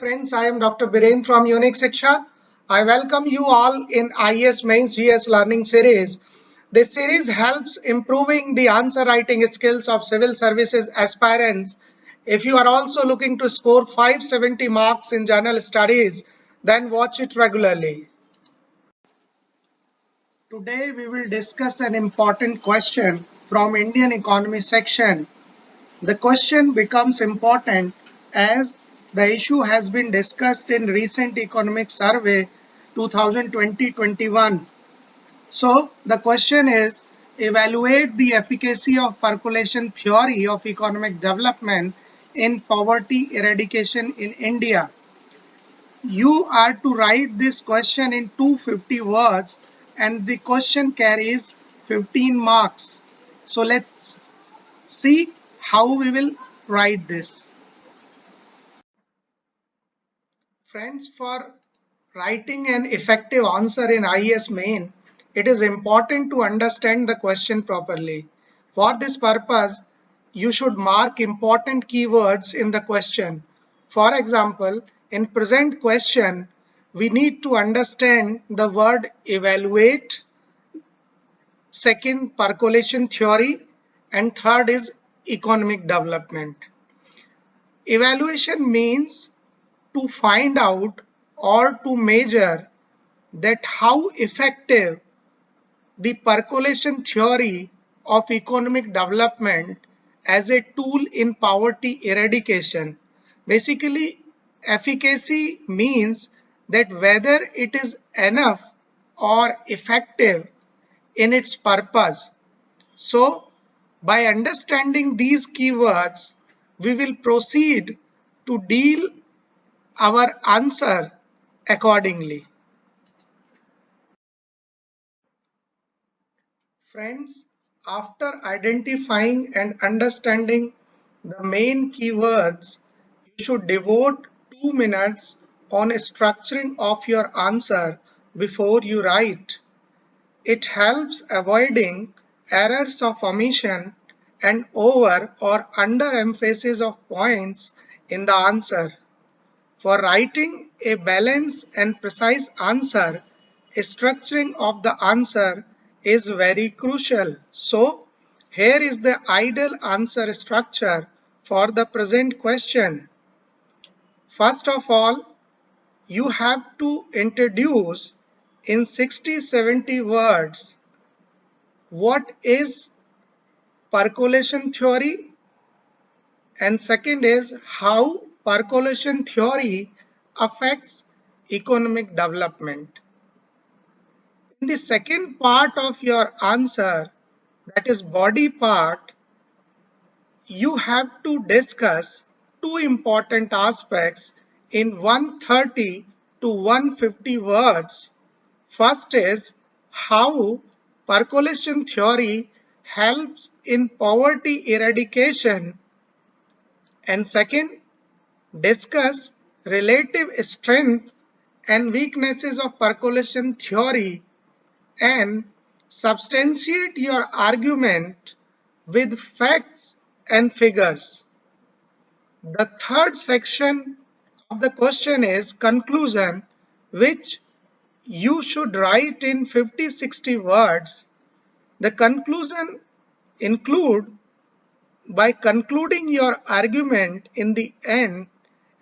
friends, I am Dr. Biren from Unique Shiksha. I welcome you all in IES Mains GS Learning Series. This series helps improving the answer writing skills of civil services aspirants. If you are also looking to score 570 marks in general studies, then watch it regularly. Today we will discuss an important question from Indian economy section. The question becomes important as the issue has been discussed in recent economic survey 2020-21. So the question is, evaluate the efficacy of percolation theory of economic development in poverty eradication in India. You are to write this question in 250 words and the question carries 15 marks. So let's see how we will write this. Friends, for writing an effective answer in IES main, it is important to understand the question properly. For this purpose, you should mark important keywords in the question. For example, in present question, we need to understand the word evaluate, second percolation theory, and third is economic development. Evaluation means to find out or to measure that how effective the percolation theory of economic development as a tool in poverty eradication. Basically, efficacy means that whether it is enough or effective in its purpose. So, by understanding these keywords, we will proceed to deal our answer accordingly. Friends, after identifying and understanding the main keywords, you should devote 2 minutes on structuring of your answer before you write. It helps avoiding errors of omission and over or under emphasis of points in the answer. For writing a balanced and precise answer, a structuring of the answer is very crucial. So, here is the ideal answer structure for the present question. First of all, you have to introduce in 60-70 words what is percolation theory, and second is how percolation theory affects economic development. In the second part of your answer, that is body part, you have to discuss two important aspects in 130 to 150 words. First is how percolation theory helps in poverty eradication, and second, discuss relative strength and weaknesses of percolation theory and substantiate your argument with facts and figures. The third section of the question is conclusion, which you should write in 50-60 words. The conclusion include by concluding your argument in the end,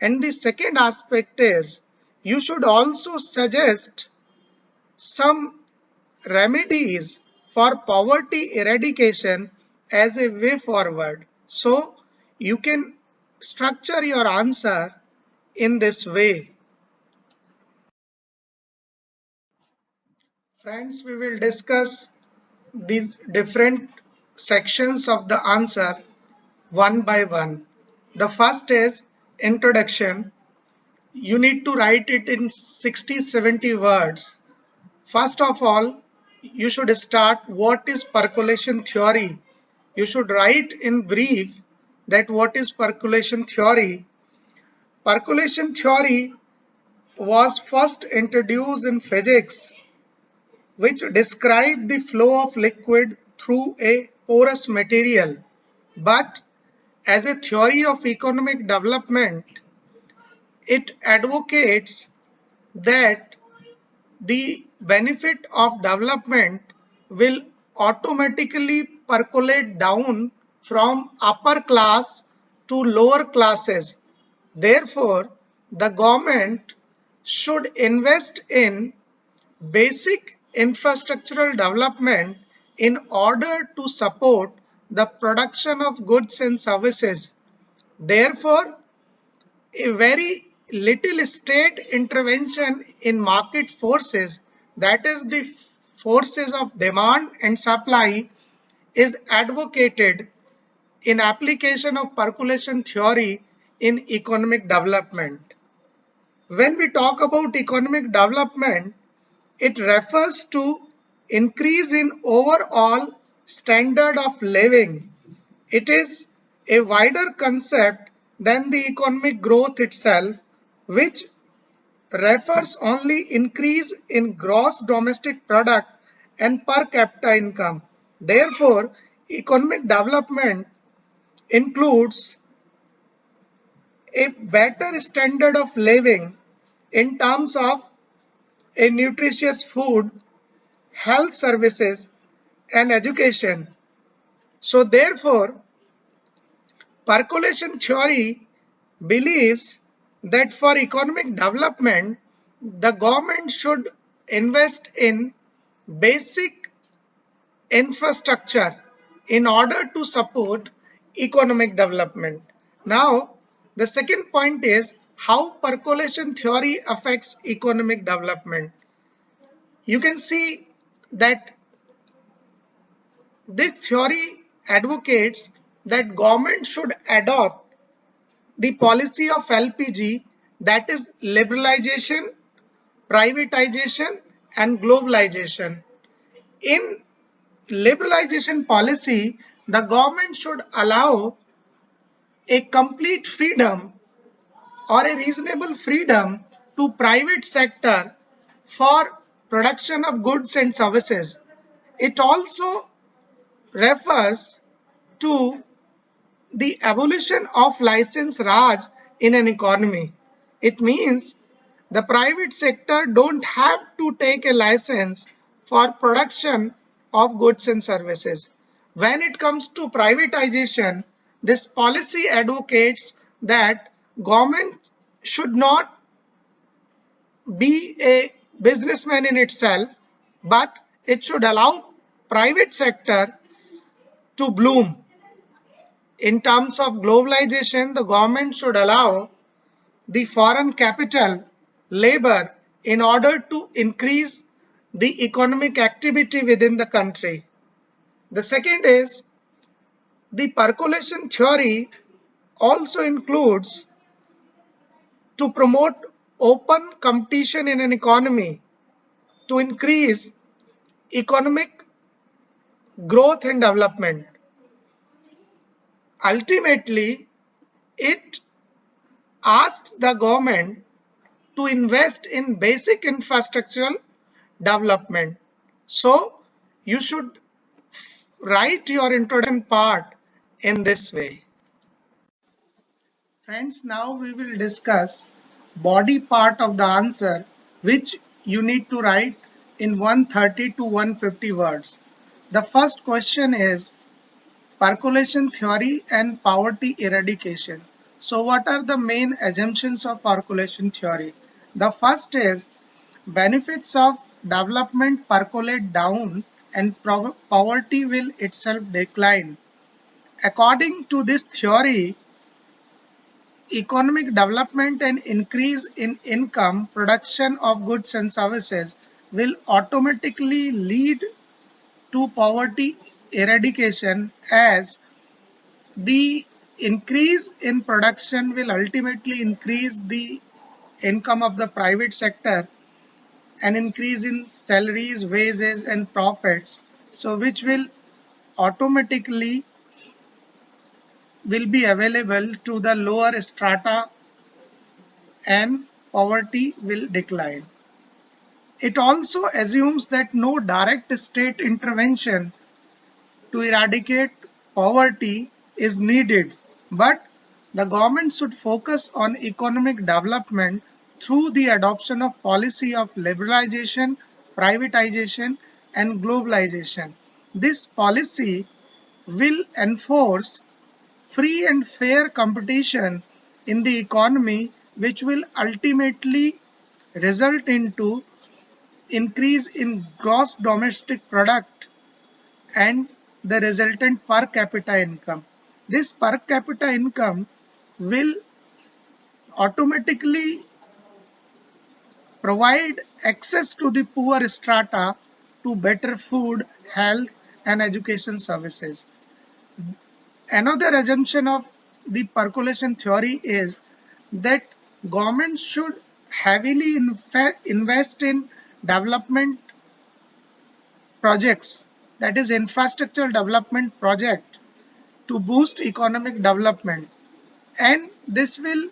and the second aspect is you should also suggest some remedies for poverty eradication as a way forward. So you can structure your answer in this way. Friends, we will discuss these different sections of the answer one by one. The first is introduction. You need to write it in 60-70 words. First of all, you should start what is percolation theory. You should write in brief that what is percolation theory. Percolation theory was first introduced in physics, which described the flow of liquid through a porous material. But as a theory of economic development, it advocates that the benefit of development will automatically percolate down from upper class to lower classes. Therefore, the government should invest in basic infrastructural development in order to support the production of goods and services. Therefore, a very little state intervention in market forces, that is the forces of demand and supply, is advocated in application of percolation theory in economic development. When we talk about economic development, it refers to increase in overall standard of living. It is a wider concept than the economic growth itself, which refers only increase in gross domestic product and per capita income. Therefore, economic development includes a better standard of living in terms of a nutritious food, health services, and education. So therefore, percolation theory believes that for economic development, the government should invest in basic infrastructure in order to support economic development. Now, the second point is how percolation theory affects economic development. You can see that this theory advocates that government should adopt the policy of LPG, that is liberalization, privatization and globalization. In liberalization policy, the government should allow a complete freedom or a reasonable freedom to private sector for production of goods and services. It also refers to the abolition of license Raj in an economy. It means the private sector don't have to take a license for production of goods and services. When it comes to privatization, this policy advocates that government should not be a businessman in itself, but it should allow private sector to bloom. In terms of globalization, the government should allow the foreign capital, labor, in order to increase the economic activity within the country. The second is the percolation theory also includes to promote open competition in an economy to increase economic growth and development. Ultimately, it asks the government to invest in basic infrastructural development. So you should write your introduction part in this way. Friends, now we will discuss body part of the answer, which you need to write in 130 to 150 words. The first question is percolation theory and poverty eradication. So what are the main assumptions of percolation theory? The first is benefits of development percolate down and poverty will itself decline. According to this theory, economic development and increase in income, production of goods and services will automatically lead to poverty eradication, as the increase in production will ultimately increase the income of the private sector and increase in salaries, wages and profits, so which will automatically will be available to the lower strata and poverty will decline. It also assumes that no direct state intervention to eradicate poverty is needed, but The government should focus on economic development through the adoption of policy of liberalization, privatization, and globalization. This policy will enforce free and fair competition in the economy, which will ultimately result into increase in gross domestic product and the resultant per capita income. This per capita income will automatically provide access to the poor strata to better food, health, and education services. Another assumption of the percolation theory is that government should heavily invest in development projects, that is infrastructure development project, to boost economic development, and this will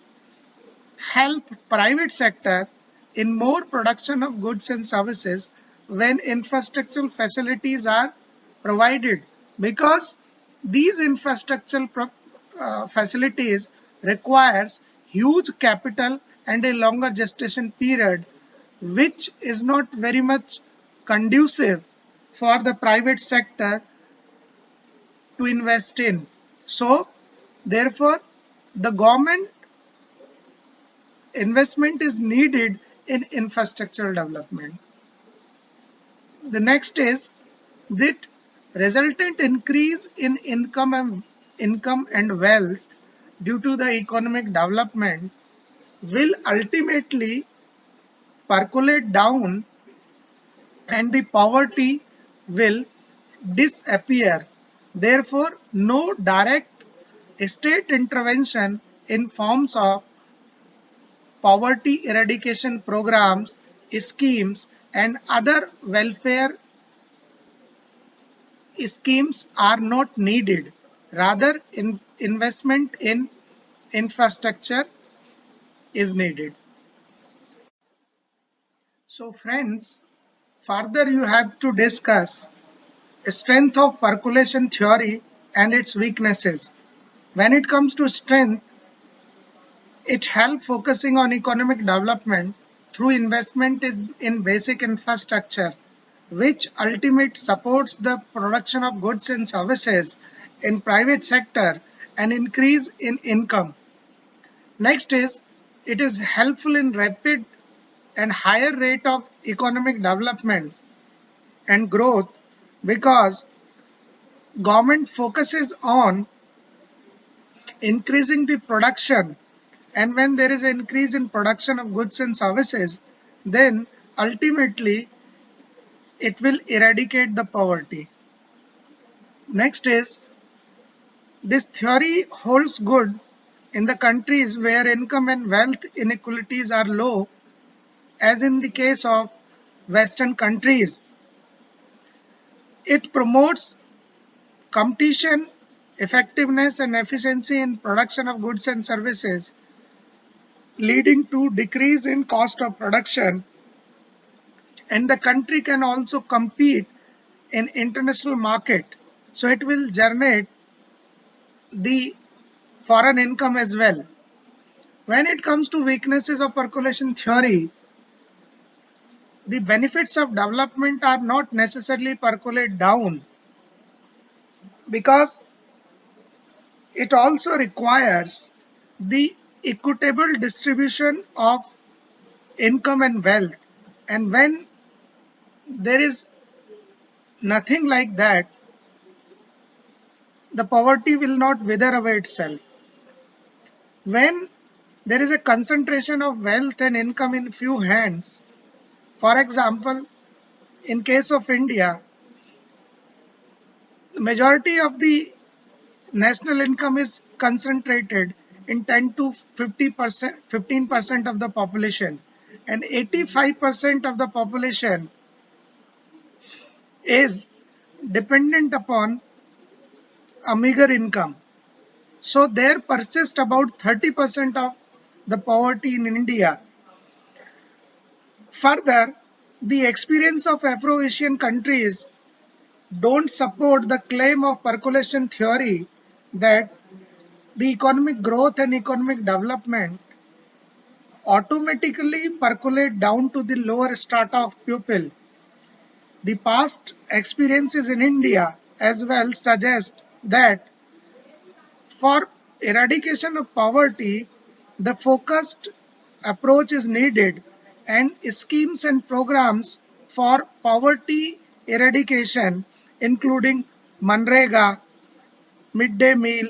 help private sector in more production of goods and services when infrastructural facilities are provided, because these infrastructural facilities requires huge capital and a longer gestation period, which is not very much conducive for the private sector to invest in. So therefore the government investment is needed in infrastructural development. The next is that resultant increase in income and wealth due to the economic development will ultimately percolate down and the poverty will disappear. Therefore, no direct state intervention in forms of poverty eradication programs, schemes, and other welfare schemes are not needed. Rather, investment in infrastructure is needed. So friends, further you have to discuss strength of percolation theory and its weaknesses. When it comes to strength, it helps focusing on economic development through investment in basic infrastructure, which ultimately supports the production of goods and services in private sector and increase in income. Next is, it is helpful in rapid and higher rate of economic development and growth because government focuses on increasing the production, and when there is an increase in production of goods and services, then ultimately it will eradicate the poverty. Next is, this theory holds good in the countries where income and wealth inequalities are low, as in the case of Western countries. It promotes competition, effectiveness, and efficiency in production of goods and services, leading to decrease in cost of production, and the country can also compete in international market, so it will generate the foreign income as well. When it comes to weaknesses of percolation theory, the benefits of development are not necessarily percolate down because it also requires the equitable distribution of income and wealth, and when there is nothing like that, the poverty will not wither away itself. When there is a concentration of wealth and income in few hands, for example, in case of India, the majority of the national income is concentrated in 10 to 50%, 15% of the population, and 85% of the population is dependent upon a meager income. So there persists about 30% of the poverty in India. Further, the experience of Afro-Asian countries don't support the claim of percolation theory that the economic growth and economic development automatically percolate down to the lower strata of people. The past experiences in India as well suggest that for eradication of poverty, the focused approach is needed, and schemes and programs for poverty eradication, including Manrega, midday meal,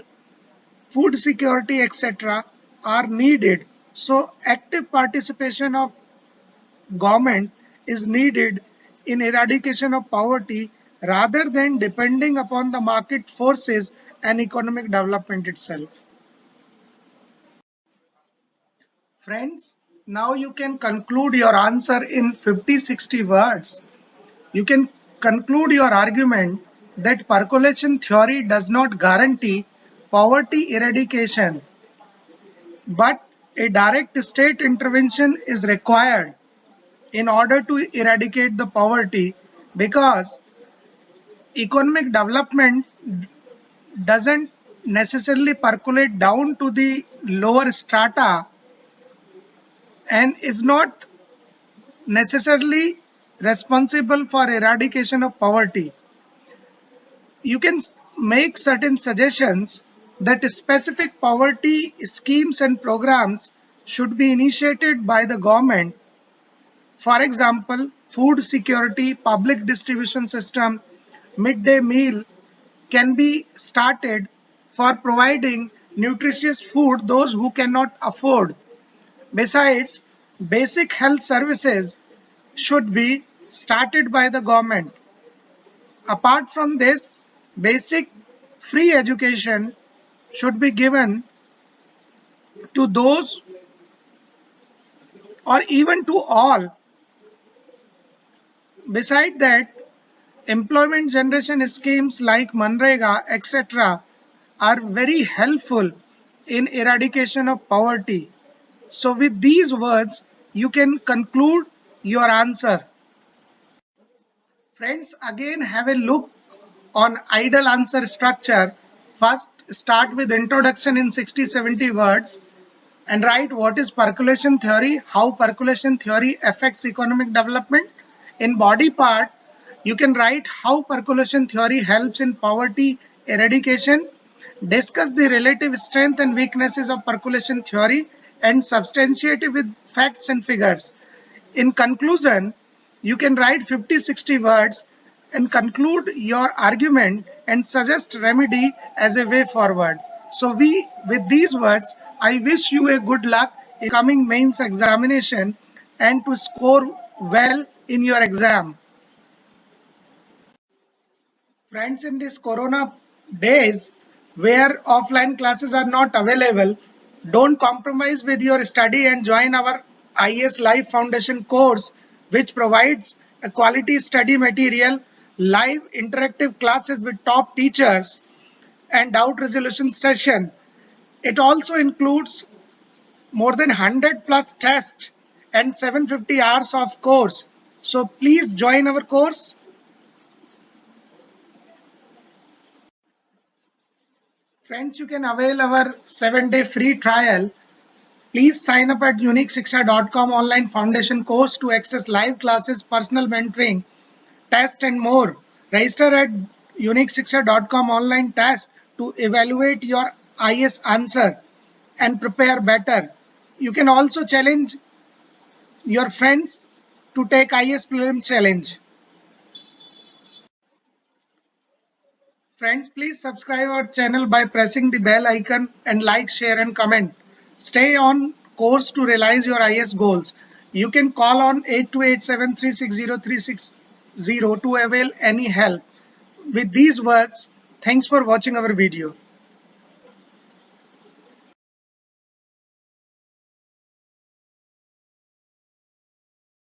food security, etc., are needed. So, active participation of government is needed in eradication of poverty rather than depending upon the market forces and economic development itself. Friends, now you can conclude your answer in 50-60 words. You can conclude your argument that percolation theory does not guarantee poverty eradication, but a direct state intervention is required in order to eradicate the poverty, because economic development doesn't necessarily percolate down to the lower strata and is not necessarily responsible for eradication of poverty. You can make certain suggestions that specific poverty schemes and programs should be initiated by the government. For example, food security, public distribution system, midday meal can be started for providing nutritious food those who cannot afford. Besides, basic health services should be started by the government. Apart from this, basic free education should be given to those or even to all. Beside that, employment generation schemes like Manrega, etc., are very helpful in eradication of poverty. So with these words, you can conclude your answer. Friends, again have a look on ideal answer structure. First, start with introduction in 60-70 words and write what is percolation theory, how percolation theory affects economic development. In body part, you can write how percolation theory helps in poverty eradication, discuss the relative strength and weaknesses of percolation theory, and substantiate it with facts and figures. In conclusion, you can write 50-60 words and conclude your argument and suggest remedy as a way forward. So with these words, I wish you a good luck in coming mains examination and to score well in your exam. Friends, in this corona days where offline classes are not available, don't compromise with your study and join our IAS Live Foundation course, which provides a quality study material, live interactive classes with top teachers, and doubt resolution session. It also includes more than 100 plus tests and 750 hours of course. So please join our course. Friends, you can avail our 7-day free trial. Please sign up at uniqueshiksha.com online foundation course to access live classes, personal mentoring, test and more. Register at uniqueshiksha.com online test to evaluate your IAS answer and prepare better. You can also challenge your friends to take IAS Prelims challenge. Friends, please subscribe our channel by pressing the bell icon and like, share and comment. Stay on course to realize your IAS goals. You can call on 8287360360 to avail any help. With these words, thanks for watching our video.